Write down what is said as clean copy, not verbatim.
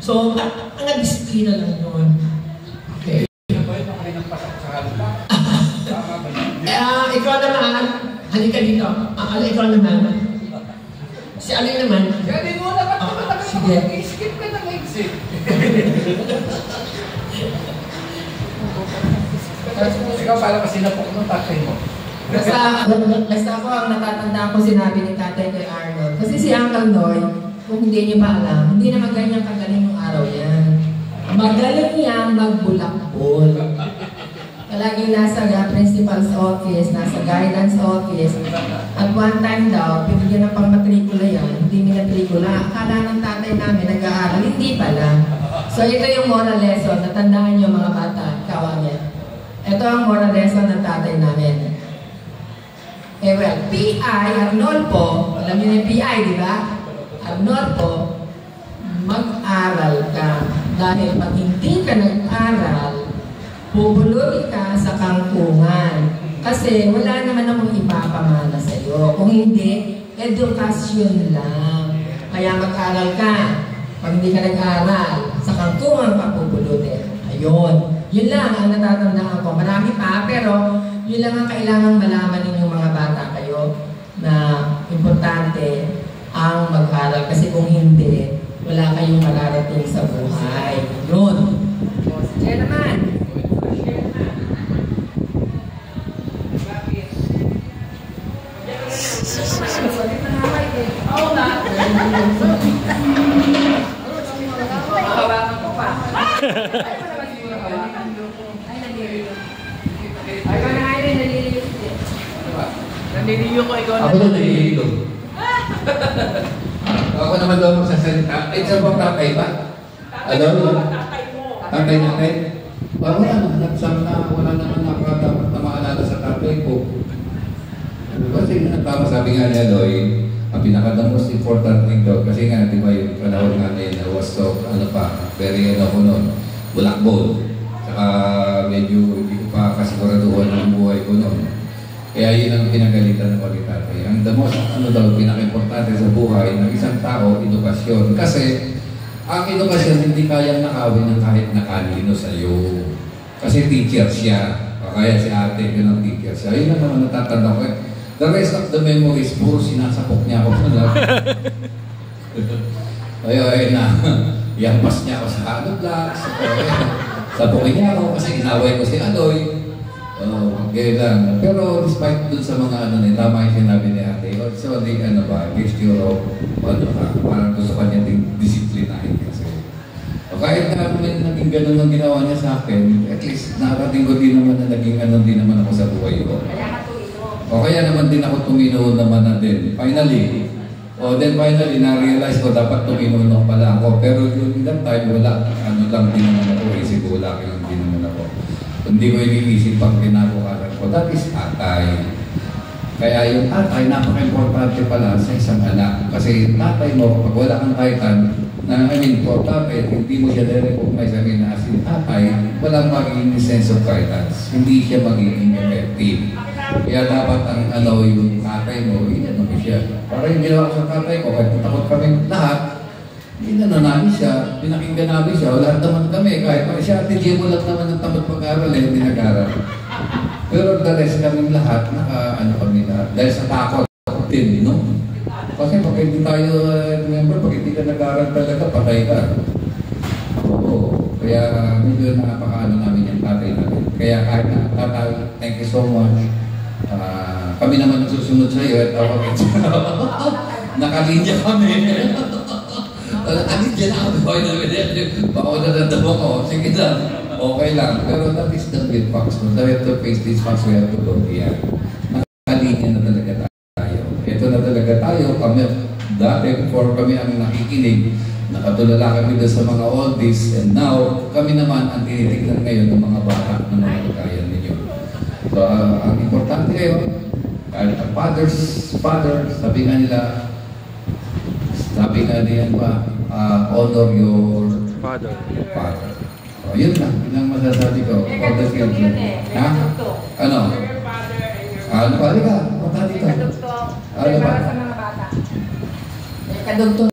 So, ang disiplina lang yun. Okay. Ikaw naman, halika dito. Ikaw naman. Si Alin naman. Hindi mo na sige. Skip ka ng exit. Ikaw para kasi napok mo tatay mo. Basta ako ang natatanda ko sinabi ni tatay kay Arnold. Kasi si Uncle Noy, kung hindi niyo pa alam, hindi naman ganyan kagaling yung araw yan. Magaling niyang magbulakbol. Palaging nasa principal's office, nasa guidance office. At one time daw, pinigyan ng pang-matrikula yan, hindi minatrikula. Akala ng tatay namin nag-aaral, hindi pala. So ito yung moral lesson, natandaan niyo mga bata, kawamin. Ito ang moral lesson ng tatay namin. Eh well, P.I. Arnolfo, alam niyo yung P.I. di ba? Arnolfo, mag-aral ka. Dahil pag hindi ka nag-aral, bubulutin ka sa kangkungan. Kasi wala naman akong ipapamana sa iyo. Kung hindi, edukasyon lang. Kaya mag-aral ka. Pag hindi ka nag-aral, sa kangkungan ka bubulutin. Ayun. Yun lang ang natatandaan ko. Marami pa, pero yun lang ang kailangang malaman ninyong mga bata kayo na importante ang mag-aral. Kasi kung hindi, wala kayong mararating sa buhay. Yun. O, sige naman. Oo na. Makawakan ko pa. Naniliyo ko, ikaw na. Ako na naniliyo. Ako naman daw magsasalita. Ay, sa bang tatay ba? Ano? Tatay natin? Wala naman. Wala naman nakatapat na maalala sa tatay ko. Kasi tama sabi nga niya, Loy, ang pinaka most important thing daw, kasi nga, di ba yung panahon nga niya, was so, ano pa, very ano ko noon, bulakbol. Saka medyo hindi ko pa kasiguraduhan ng buhay ko noon. Kaya yun ang pinagalitan ng pagkitatay. Ang the most, ano daw, pinaka-importante sa buhay ng isang tao, edukasyon. Kasi, ang edukasyon hindi kayang nakawin ng kahit na kanino sa iyo. Kasi teacher siya. O kaya si ate, yun ang teacher siya. Yun ang naman natatanda ko. The rest of the memories, puro sinasapok niya ako. Ay na, yampas niya ako sa ano blocks. Sapokin niya ako kasi inaway ko si Aloy. Gaya lang. Pero despite dun sa mga ano na, tama yung sinabi ni ate, so di ano ba, gesture of, ano ka, parang gusto ka niya disiplinahin kasi. O kahit na naging ganun ang ginawa niya sa akin, at least nakarating ko din naman na naging ano din naman ako sa buhay ko. O kaya naman din ako tumino naman na din. Finally, na-realize ko dapat tumino pala ako. Pero yun that time, wala. Ano lang din naman ako. Isip ko, wala lang din naman ako. Hindi ko iniisip pang kinabukasan ko. That is tatay. Kaya yung tatay, napaka-importante pala sa isang anak. Kasi tatay mo, pag wala kang taytan, for tatay, hindi mo siya recognize na as in tatay, walang magiging sense of guidance. Hindi siya magiging effective. Kaya dapat ang ano yung tatay mo, inano mo siya. Para yung ginawa ko sa tatay ko, kahit takot kami lahat, inano namin siya, pinakinggan namin siya, wala naman kami. Kahit siya, tigil mo lang naman ng tamad pag-aaral, hindi nag-aaral. Pero the rest kaming lahat, ano kami lahat, dahil sa takot, din, no? Kasi pag hindi tayo, remember, pag hindi ka nag-aaral talaga, patay ka. Oo. Kaya medyo napaka-ano namin yung tatay namin. Kaya kahit na, tatay, thank you so much. Kami naman nagsusunod sa iyo at tawagin siya. Nakalinya kami. Nakalinya na kami. Baka nadadama ko. Sige lang. Okay lang. Pero that is the real facts. We have to face these facts. We have to go here. Nakalinya na talaga tayo. Ito na talaga tayo. Kami, dati before kami ang nakikinig, nakatulala kami doon sa mga oldies. And now, kami naman ang tinitignan ngayon ng mga bata ng mga kakayan ninyo. So, ang importante ngayon, kahit ang father, sabi nga niyan ba, honor your father. So, yun lang, yun lang masasabi ko. Kadugtong yun eh. Ha? Ano? Ano pa? Halika, punta dito. Kadugtong. Para sa mga bata. Kadugtong.